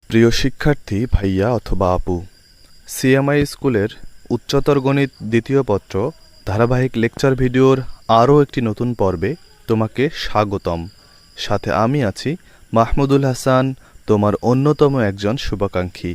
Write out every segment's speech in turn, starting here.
প্রিয় শিক্ষার্থী ভাইয়া অথবা আপু, সিএমআই স্কুলের উচ্চতর গণিত দ্বিতীয় পত্র ধারাবাহিক লেকচার ভিডিওর আরও একটি নতুন পর্বে তোমাকে স্বাগতম। সাথে আমি আছি মাহমুদুল হাসান, তোমার অন্যতম একজন শুভাকাঙ্ক্ষী।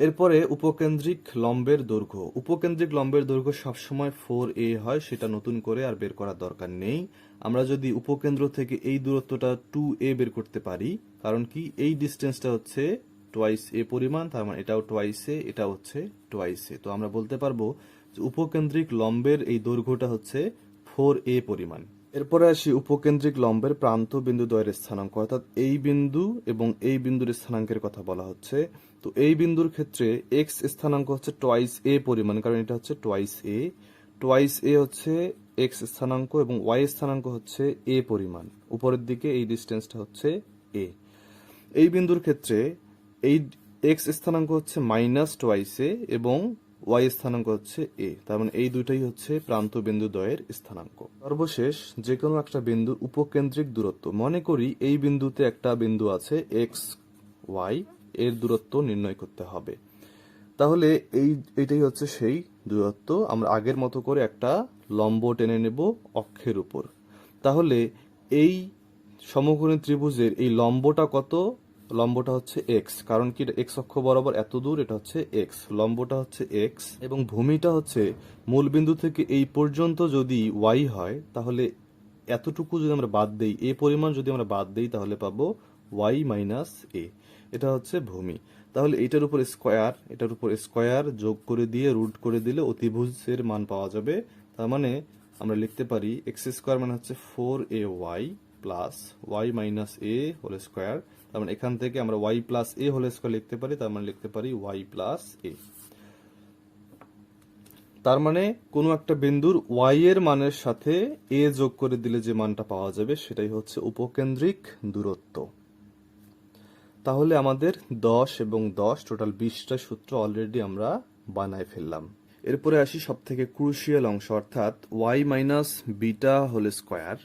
এরপরে উপকেন্দ্রিক লম্বের দৈর্ঘ্য। উপকেন্দ্রিক লম্বের দৈর্ঘ্য সবসময় 4a হয়, সেটা নতুন করে আর বের করার দরকার নেই। আমরা যদি উপকেন্দ্র থেকে এই দূরত্বটা 2a বের করতে পারি, কারণ কি এই ডিস্টেন্সটা হচ্ছে টোয়াইস এ পরিমাণ, তার মানে এটাও টোয়াইস এ, এটা হচ্ছে টোয়াইস এ। তো আমরা বলতে পারবো যে উপকেন্দ্রিক লম্বের এই দৈর্ঘ্যটা হচ্ছে 4a পরিমাণ। এরপরে আসি উপকেন্দ্রিক লম্বের প্রান্ত বিন্দু দ্বয়ের স্থানাঙ্ক, অর্থাৎ এই বিন্দু এবং এই বিন্দুর স্থানাঙ্কের কথা বলা হচ্ছে। তো এই বিন্দুর ক্ষেত্রে এক্স স্থানাঙ্ক হচ্ছে টোয়াইস এ পরিমাণ, কারণ এটা হচ্ছে টোয়াইস এ। টোয়াইস এ হচ্ছে এক্স স্থানাঙ্ক এবং ওয়াই স্থানাঙ্ক হচ্ছে এ পরিমাণ। উপরের দিকে এই ডিস্টেন্সটা হচ্ছে এ। এই বিন্দুর ক্ষেত্রে এই এক্স স্থানাঙ্ক হচ্ছে মাইনাস টোয়াইস এ এবং ওয়াই স্থানাঙ্ক হচ্ছে এ, তার মানে এই দুইটাই হচ্ছে প্রান্ত বিন্দু দ্বয়ের স্থানাঙ্ক। সর্বশেষ যে কোনো একটা বিন্দুর উপকেন্দ্রিক দূরত্ব, মনে করি এই বিন্দুতে একটা বিন্দু আছে এক্স ওয়াই, এর দূরত্ব নির্ণয় করতে হবে। তাহলে এইটাই হচ্ছে সেই দূরত্ব। আমরা আগের মতো করে একটা লম্ব টেনে নেব অক্ষের উপর। তাহলে এই সমকোণী ত্রিভুজের এই লম্বটা কত? লম্বটা হচ্ছে এক্স, কারণ কি এক্স অক্ষ বরাবর এত দূর, এটা হচ্ছে এক্স, লম্বটা হচ্ছে এক্স। এবং ভূমিটা হচ্ছে মূল বিন্দু থেকে এই পর্যন্ত যদি ওয়াই হয়, তাহলে এতটুকু যদি আমরা বাদ দেই, এ পরিমাণ যদি আমরা বাদ দেই, তাহলে পাবো ওয়াই মাইনাস এ। এটা হচ্ছে ভূমি। তাহলে এটার উপর স্কোয়ার, এটার উপর স্কোয়ার যোগ করে দিয়ে রুট করে দিলে অতিভুজের মান পাওয়া যাবে। তার মানে আমরা লিখতে পারি এক্স স্কোয়ার মানে হচ্ছে 4ay প্লাস ওয়াই মাইনাস এ হোল স্কোয়ার। তার মানে এখান থেকে আমরা ওয়াই প্লাস এ হোল স্কোয়ার লিখতে পারি, তার মানে লিখতে পারি ওয়াই প্লাস এ। তার মানে কোনো একটা বিন্দুর ওয়াই এর মানের সাথে এ যোগ করে দিলে যে মানটা পাওয়া যাবে সেটাই হচ্ছে উপকেন্দ্রিক দূরত্ব। তাহলে আমাদের 10 এবং 10 টোটাল 20টা সূত্র অলরেডি আমরা বানায় ফেললাম। এরপরে আসি সব থেকে ক্রুশিয়াল অংশ, অর্থাৎ Y minus beta whole square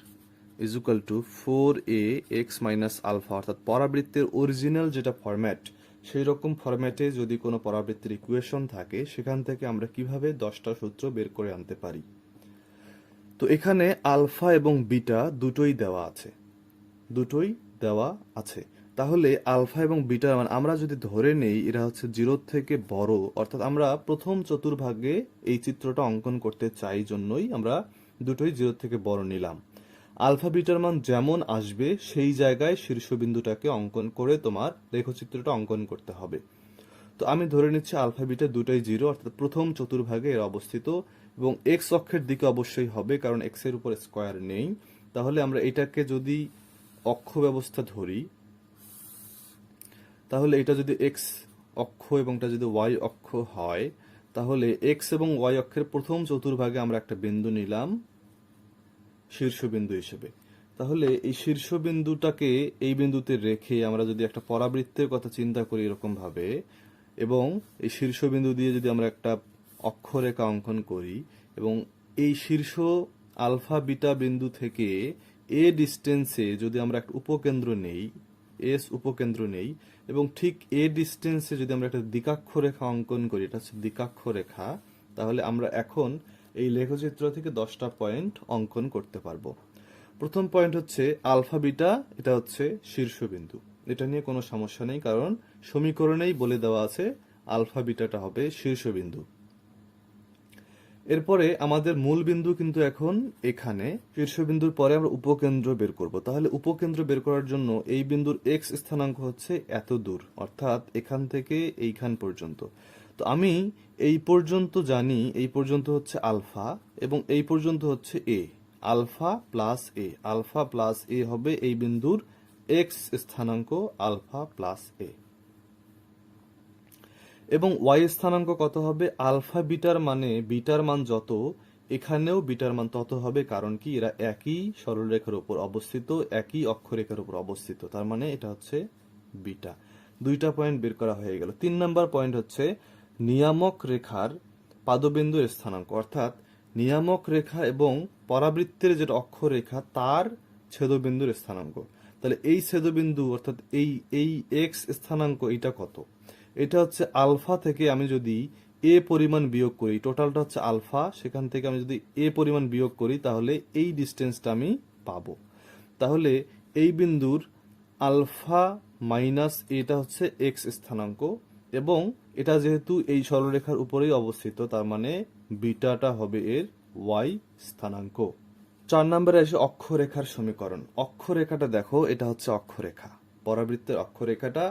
is equal to 4a X minus alpha, অর্থাৎ পরাবৃত্তের অরিজিনাল যেটা ফরম্যাট, সেই রকম ফরম্যাটে যদি কোনো পরাবৃত্তের ইকুয়েশন থাকে, সেখান থেকে আমরা কিভাবে 10টা সূত্র বের করে আনতে পারি। তো এখানে আলফা এবং বিটা দুটোই দেওয়া আছে। তাহলে আলফা এবং বিটার মান আমরা যদি ধরে নেই এরা হচ্ছে 0 থেকে বড়, অর্থাৎ আমরা প্রথম চতুর্ভাগে এই চিত্রটা অঙ্কন করতে চাই জন্যই আমরা দুটোই 0 থেকে বড় নিলাম। আলফা বিটার মান যেমন আসবে সেই জায়গায় শীর্ষবিন্দুটাকে অঙ্কন করে তোমার রেখাচিত্রটা অঙ্কন করতে হবে। তো আমি ধরে নিচ্ছি আলফা বিটা দুটোই 0, অর্থাৎ প্রথম চতুর্ভাগে এরা অবস্থিত এবং এক্স অক্ষের দিকে অবশ্যই হবে, কারণ এক্স এর উপর স্কোয়ার নেই। তাহলে আমরা এটাকে যদি অক্ষ ব্যবস্থা ধরি, তাহলে এটা যদি এক্স অক্ষ এবং এটা যদি ওয়াই অক্ষ হয়, তাহলে এক্স এবং ওয়াই অক্ষের প্রথম চতুর্ভাগে আমরা একটা বিন্দু নিলাম শীর্ষবিন্দু হিসেবে। তাহলে এই শীর্ষবিন্দুটাকে এই বিন্দুতে রেখে আমরা যদি একটা পরাবৃত্তের কথা চিন্তা করি এরকম ভাবে, এবং এই শীর্ষবিন্দু দিয়ে যদি আমরা একটা অক্ষরেখা অঙ্কন করি, এবং এই শীর্ষ আলফা বিটা বিন্দু থেকে এ ডিস্টেন্সে যদি আমরা একটা উপকেন্দ্র নেই, এস উপকেন্দ্র নেই, এবং ঠিক এ ডিস্টেন্সে যদি আমরা একটা দ্বিকাক্ষ রেখা অঙ্কন করি, এটা হচ্ছে দ্বিকাক্ষ রেখা, তাহলে আমরা এখন এই লেখচিত্র থেকে 10টা পয়েন্ট অঙ্কন করতে পারবো। প্রথম পয়েন্ট হচ্ছে আলফা বিটা, এটা হচ্ছে শীর্ষবিন্দু, এটা নিয়ে কোনো সমস্যা নেই, কারণ সমীকরণেই বলে দেওয়া আছে আলফা বিটাটা হবে শীর্ষবিন্দু। এরপরে আমাদের মূল বিন্দু কিন্তু এখন এখানে, শীর্ষবিন্দুর পরে আমরা উপকেন্দ্র বের করব। তাহলে উপকেন্দ্র বের করার জন্য এই বিন্দুর এক্স স্থানাঙ্ক হচ্ছে এত দূর, অর্থাৎ এখান থেকে এইখান পর্যন্ত। তো আমি এই পর্যন্ত জানি, এই পর্যন্ত হচ্ছে আলফা এবং এই পর্যন্ত হচ্ছে এ। আলফা প্লাস এ হবে এই বিন্দুর এক্স স্থানাঙ্ক, আলফা প্লাস এ। এবং ওয়াই স্থানাঙ্ক কত হবে? আলফা বিটার মানে বিটার মান যত, এখানেও বিটার মান তত হবে, কারণ কি এরা একই সরলরেখার উপর অবস্থিত, একই অক্ষরেখার উপর অবস্থিত, তার মানে এটা হচ্ছে বিটা। 2টা পয়েন্ট বের করা হয়ে গেল। 3 নাম্বার পয়েন্ট হচ্ছে নিয়ামক রেখার পাদবিন্দুর স্থানাঙ্ক, অর্থাৎ নিয়ামক রেখা এবং পরাবৃত্তের যেটা অক্ষরেখা তার ছেদবিন্দুর স্থানাঙ্ক। তাহলে এই ছেদবিন্দু অর্থাৎ এই এই এক্স স্থানাঙ্ক এটা কত? এটা হচ্ছে আলফা থেকে আমি যদি এ পরিমাণ বিয়োগ করি, টোটালটা হচ্ছে আলফা, সেখান থেকে আমি যদি এ পরিমাণ বিয়োগ করি তাহলে এই ডিস্টেন্সটা আমি পাবো। তাহলে এই বিন্দুর আলফা মাইনাস এটা হচ্ছে এক্স স্থানাঙ্ক, এবং এটা যেহেতু এই সরলরেখার উপরেই অবস্থিত তার মানে বিটাটা হবে এর ওয়াই স্থানাঙ্ক। 4 নম্বরে আসে অক্ষরেখার সমীকরণ। অক্ষরেখাটা দেখো, এটা হচ্ছে অক্ষরেখা, পরাবৃত্তের অক্ষরেখাটা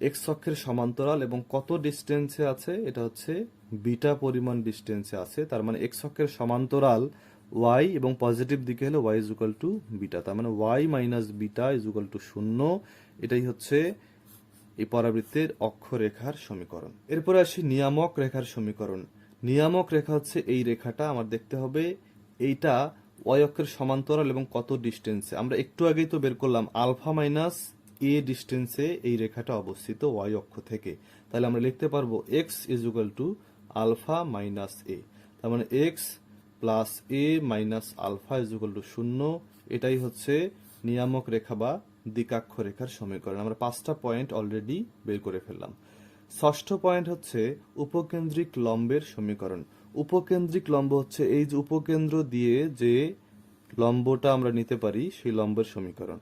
এক্স অক্ষের সমান্তরাল এবং কত ডিস্টেন্সে আছে? এটা হচ্ছে বিটা পরিমাণ ডিস্টেন্সে আছে। তার মানে এক্স অক্ষের সমান্তরাল ওয়াই এবং পজিটিভ দিকে হলে Y is equal to beta, তার মানে Y minus beta is equal to 0। এটাই হচ্ছে এই পরাবৃত্তের অক্ষরেখার সমীকরণ। এরপরে আসি নিয়ামক রেখার সমীকরণ। নিয়ামক রেখা হচ্ছে এই রেখাটা, আমার দেখতে হবে এইটা ওয়াই অক্ষের সমান্তরাল এবং কত ডিস্টেন্সে। আমরা একটু আগেই তো বের করলাম আলফা মাইনাস এ ডিস্টেন্সে এই রেখাটা অবস্থিত ওয়াই অক্ষ থেকে। তাহলে আমরা লিখতে পারবো x is equal to alpha minus a, তার মানে x plus a minus alpha is equal to 0। এটাই হচ্ছে নিয়ামক রেখা বা দ্বিকাক্ষ রেখার সমীকরণ। আমরা 5টা পয়েন্ট অলরেডি বের করে ফেললাম। ষষ্ঠ পয়েন্ট হচ্ছে উপকেন্দ্রিক লম্বের সমীকরণ। উপকেন্দ্রিক লম্ব হচ্ছে এই যে উপকেন্দ্র দিয়ে যে লম্বটা আমরা নিতে পারি সেই লম্বের সমীকরণ।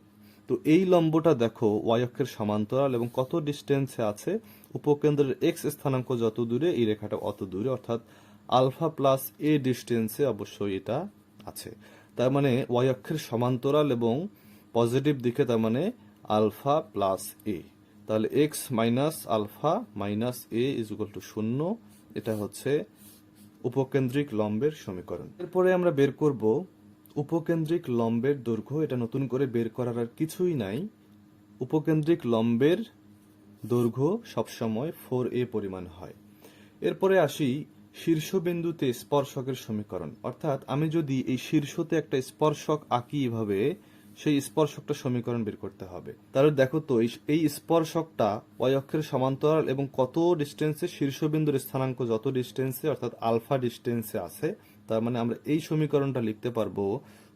তো এই লম্বটা দেখো ওয়াই অক্ষের সমান্তরাল এবং কত ডিস্টেন্সে আছে? উপকেন্দ্রের এক্স স্থানাঙ্ক যত দূরে এই রেখাটা অত দূরে, অর্থাৎ আলফা প্লাস এ ডিস্টেন্সে অবশ্যই এটা আছে। তার মানে ওয়াই অক্ষের সমান্তরাল এবং পজিটিভ দিকে, তার মানে আলফা প্লাস এ। তাহলে X minus alpha minus A is equal to 0। এটা হচ্ছে উপকেন্দ্রিক লম্বের সমীকরণ। এরপরে আমরা বের করব উপকেন্দ্রিক লম্বের দৈর্ঘ্য। এটা নতুন করে বের করার আর কিছুই নাই। উপকেন্দ্রিক লম্বের দৈর্ঘ্য সবসময় 4a পরিমাণ হয়। এরপরে আসি শীর্ষবিন্দুতে স্পর্শকের সমীকরণ। অর্থাৎ আমি যদি এই শীর্ষতে একটা স্পর্শক আঁকি এভাবে, সেই স্পর্শকটা সমীকরণ বের করতে হবে। তাহলে দেখো তো এই স্পর্শকটা ওয়াই অক্ষের সমান্তরাল এবং কত ডিস্টেন্সে? শীর্ষবিন্দুর স্থানাঙ্ক যত ডিস্টেন্সে অর্থাৎ আলফা ডিস্টেন্সে আছে। তার মানে আমরা এই সমীকরণটা লিখতে পারবো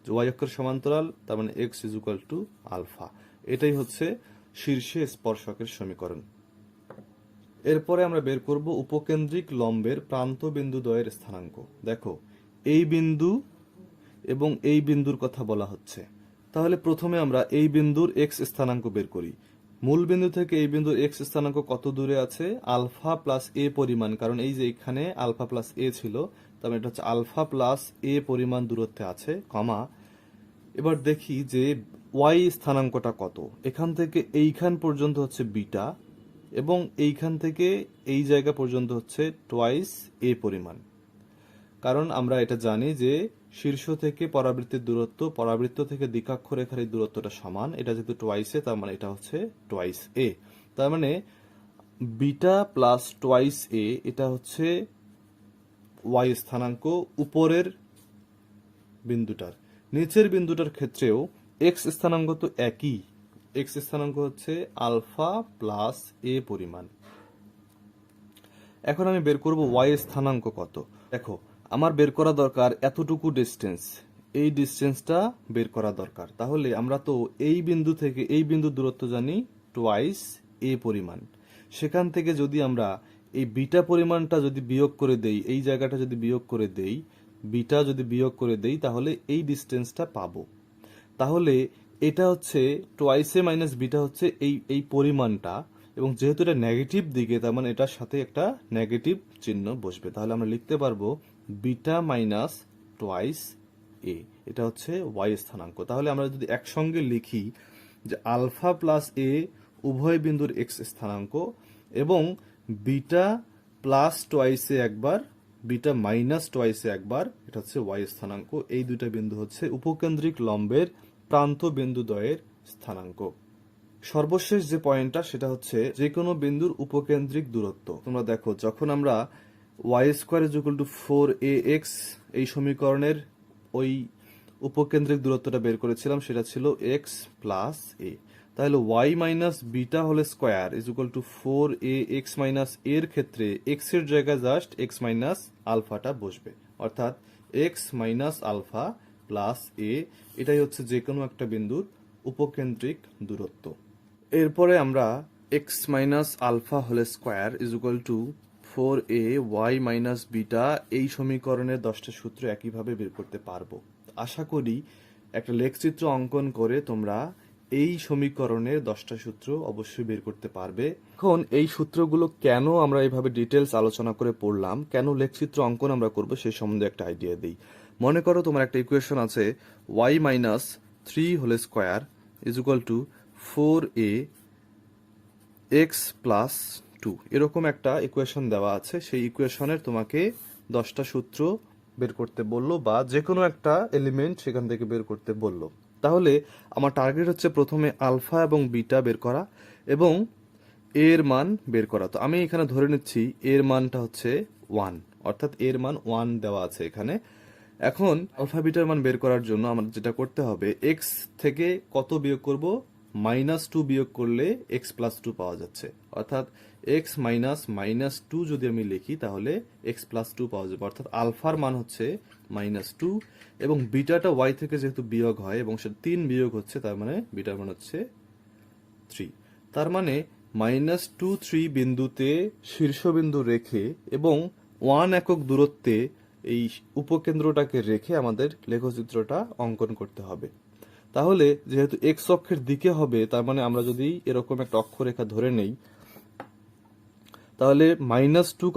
যে ওয়াই অক্ষের সমান্তরাল, তার মানে X is equal to alpha. এটাই হচ্ছে শীর্ষে স্পর্শকের সমীকরণ। এরপরে আমরা বের করব উপকেন্দ্রিক লম্বের প্রান্ত বিন্দু দ্বয়ের স্থানাঙ্ক। দেখো এই বিন্দু এবং এই বিন্দুর কথা বলা হচ্ছে। তাহলে প্রথমে আমরা এই বিন্দুর এক্স স্থানাঙ্ক বের করি। মূল বিন্দু থেকে এই বিন্দুর এক্স স্থানাঙ্ক কত দূরে আছে? আলফা প্লাস এ পরিমাণ, কারণ এই যে এখানে আলফা প্লাস এ ছিল, তার এটা হচ্ছে আলফা প্লাস এ পরিমাণ দূরত্বে আছে, কমা। এবার দেখি যে ওয়াই স্থানাঙ্কটা কত। এখান থেকে এইখান পর্যন্ত হচ্ছে বিটা এবং এইখান থেকে এই জায়গা পর্যন্ত হচ্ছে টোয়াইস এ পরিমাণ। কারণ আমরা এটা জানি যে শীর্ষ থেকে পরাবৃত্তের দূরত্ব, পরাবৃত্ত থেকে দ্বিকাক্ষ রেখার এই দূরত্বটা সমান। এটা যেহেতু টোয়াইসে, তার মানে এটা হচ্ছে টোয়াইস এ। তার মানে বিটা প্লাস টোয়াইস এ, এটা হচ্ছে ওয়াই স্থানাঙ্ক উপরের বিন্দুটার। নিচের বিন্দুটার ক্ষেত্রেও এক্স স্থানাঙ্ক তো একই, এক্স স্থানাঙ্ক হচ্ছে আলফা প্লাস এ পরিমাণ। এখন আমি বের করব ওয়াই স্থানাঙ্ক কত। দেখো আমার বের করা দরকার এতটুকু ডিস্টেন্স, এই ডিস্টেন্সটা বের করা দরকার। তাহলে আমরা তো এই বিন্দু থেকে এই বিন্দুর দূরত্ব জানি টোয়াইস এ পরিমাণ। সেখান থেকে যদি আমরা এই বিটা পরিমাণটা যদি বিয়োগ করে দেই, এই জায়গাটা যদি বিয়োগ করে দেই, বিটা যদি বিয়োগ করে দেই, তাহলে এই ডিস্টেন্সটা পাবো। তাহলে এটা হচ্ছে টোয়াইস এ মাইনাস বিটা হচ্ছে এই পরিমাণটা, এবং যেহেতু এটা নেগেটিভ দিকে, তার মানে এটার সাথে একটা নেগেটিভ চিহ্ন বসবে। তাহলে আমরা লিখতে পারবো বিটা মাইনাস টোয়াইস এ, এটা হচ্ছে ওয়াই স্থানাঙ্ক। তাহলে আমরা যদি একসঙ্গে লিখি যে আলফা প্লাস এ উভয় বিন্দুর এক্স স্থানাঙ্ক, এবং বিটা প্লাস টোয়াইসে একবার, বিটা মাইনাস টোয়াইসে একবার, এটা হচ্ছে ওয়াই স্থানাঙ্ক। এই দুইটা বিন্দু হচ্ছে উপকেন্দ্রিক লম্বের প্রান্ত বিন্দু দ্বয়ের স্থানাঙ্ক। সর্বশেষ যে পয়েন্টটা সেটা হচ্ছে যে কোনো বিন্দুর উপকেন্দ্রিক দূরত্ব। তোমরা দেখো যখন আমরা Y square is equal to 4ax এই সমীকরণের ওই উপকেন্দ্রিক দূরত্বটা বের করেছিলাম, সেটা ছিল এক্স প্লাস এ। তাহলে Y minus beta whole square is equal to 4ax minus এর ক্ষেত্রে এক্স এর জায়গায় জাস্ট এক্স মাইনাস আলফাটা বসবে। অর্থাৎ এক্স মাইনাস আলফা প্লাস এ, এটাই হচ্ছে যে কোনো একটা বিন্দুর উপকেন্দ্রিক দূরত্ব। এরপরে আমরা X minus alpha whole square is equal to 4a Y minus beta এই সমীকরণের 10টা সূত্র একইভাবে বের করতে পারবো। আশা করি একটা লেখচিত্র অঙ্কন করে তোমরা এই সমীকরণের 10টা সূত্র অবশ্যই বের করতে পারবে। এখন এই সূত্রগুলো কেন আমরা এইভাবে ডিটেলস আলোচনা করে পড়লাম, কেন লেখচিত্র অঙ্কন আমরা করব সেই সম্বন্ধে একটা আইডিয়া দিই। মনে করো তোমার একটা ইকুয়েশন আছে Y minus 3 whole square is equal to 4a X plus 2, এরকম একটা ইকুয়েশন দেওয়া আছে। সেই ইকুয়েশনের তোমাকে 10টা সূত্র বের করতে বললো, বা যে কোনো একটা এলিমেন্ট সেখান থেকে বের করতে বললো। তাহলে আমার টার্গেট হচ্ছে প্রথমে আলফা এবং বিটা বের করা এবং এর মান বের করা। তো আমি এখানে ধরে নিচ্ছি এর মানটা হচ্ছে 1, অর্থাৎ এর মান 1 দেওয়া আছে এখানে। এখন আলফা বিটার মান বের করার জন্য আমাদের যেটা করতে হবে, এক্স থেকে কত বিয়োগ করব, -2 বিয়োগ করলে এক্স প্লাস 2 পাওয়া যাচ্ছে, অর্থাৎ এক্স মাইনাস -2 যদি আমি লিখি তাহলে এক্স প্লাস 2 পাওয়া যাবে, অর্থাৎ আলফার মান হচ্ছে -2 এবং বিটাটা ওয়াই থেকে যেহেতু বিয়োগ হয় এবং সে 3 বিয়োগ হচ্ছে, তার মানে বিটার মান হচ্ছে 3। তার মানে -2 3 বিন্দুতে শীর্ষবিন্দু রেখে এবং 1 একক দূরত্বে এই উপকেন্দ্রটাকে রেখে আমাদের লেখচিত্রটা অঙ্কন করতে হবে। তাহলে যেহেতু এক্স অক্ষের দিকে হবে, তার মানে আমরা যদি এরকম একটা অক্ষরেখা ধরে নেই, তাহলে -2,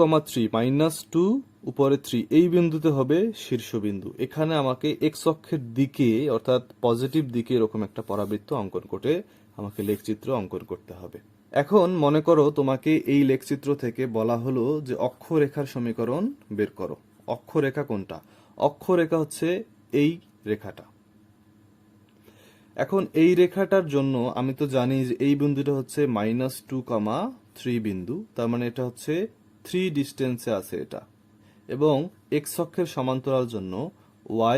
-2 উপরে 3 এই বিন্দুতে হবে শীর্ষবিন্দু। এখানে আমাকে এক্স অক্ষের দিকে অর্থাৎ পজিটিভ দিকে এরকম একটা পরাবৃত্ত অঙ্কন করে আমাকে লেখচিত্র অঙ্কন করতে হবে। এখন মনে করো তোমাকে এই লেখচিত্র থেকে বলা হলো যে অক্ষরেখার সমীকরণ বের করো। অক্ষরেখা কোনটা? অক্ষরেখা হচ্ছে এই রেখাটা। এখন এই রেখাটার জন্য আমি তো জানি যে এই বিন্দুটা হচ্ছে -2, 3 বিন্দু, তার মানে এটা হচ্ছে 3 ডিস্টেন্সে আছে এটা, এবং এক্স অক্ষের সমান্তরাল জন্য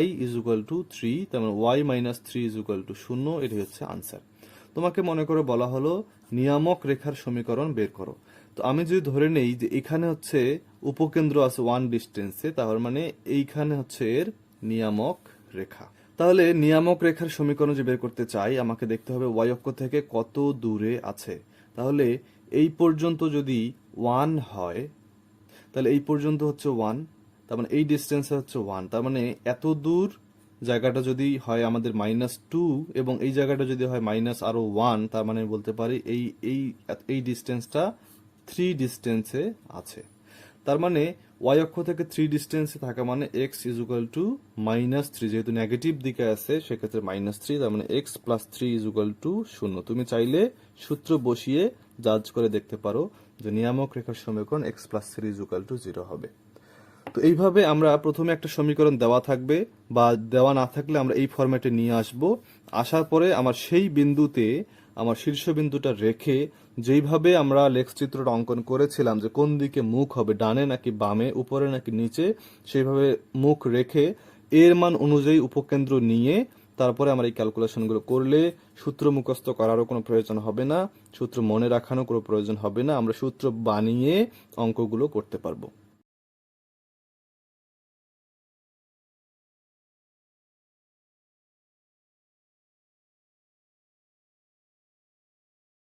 y ইজ ইকুয়াল টু 3, তার মানে y minus 3 is equal to 0, এটাই হচ্ছে আনসার। তোমাকে মনে করে বলা হলো নিয়ামক রেখার সমীকরণ বের করো। তো আমি যদি ধরে নেই যে এখানে হচ্ছে উপকেন্দ্র আছে 1 ডিস্টেন্সে, তার মানে এইখানে হচ্ছে এর নিয়ামক রেখা। তাহলে নিয়ামক রেখার সমীকরণ যে বের করতে চাই, আমাকে দেখতে হবে ওয়াই অক্ষ থেকে কত দূরে আছে। তাহলে এই পর্যন্ত যদি 1 হয়, তাহলে এই পর্যন্ত হচ্ছে 1, তার মানে এই ডিস্টেন্স হচ্ছে 1, তার মানে এত দূর জায়গাটা যদি হয় আমাদের -2 এবং এই জায়গাটা যদি হয় আরো 1, তার মানে বলতে পারি এই এই এই ডিস্টেন্সটা 3 ডিস্টেন্সে আছে। তার মানে ওয়াই অক্ষ থেকে 3 ডিস্টেন্সে থাকা মানে এক্স ইজ ইকুয়াল টু -3, যেহেতু নেগেটিভ দিকে আছে সেক্ষেত্রে -3, তার মানে x plus 3 is equal to 0। তুমি চাইলে সূত্র বসিয়ে জাজ করে দেখতে পারো যে নিয়ামক রেখার সমীকরণ x plus 3 is equal to 0 হবে। তো এইভাবে আমরা প্রথমে একটা সমীকরণ দেওয়া থাকবে বা দেওয়া না থাকলে আমরা এই ফরম্যাটে নিয়ে আসব। আসার পরে আমার সেই বিন্দুতে আমার শীর্ষবিন্দুটা রেখে যেইভাবে আমরা লেখচিত্রটা অঙ্কন করেছিলাম যে কোন দিকে মুখ হবে, ডানে নাকি বামে, উপরে নাকি নিচে, সেইভাবে মুখ রেখে এর মান অনুযায়ী উপকেন্দ্র নিয়ে তারপরে আমরা এই ক্যালকুলেশনগুলো করলে সূত্র মুখস্থ করারও কোনো প্রয়োজন হবে না, সূত্র মনে রাখারও কোনো প্রয়োজন হবে না, আমরা সূত্র বানিয়ে অঙ্কগুলো করতে পারবো।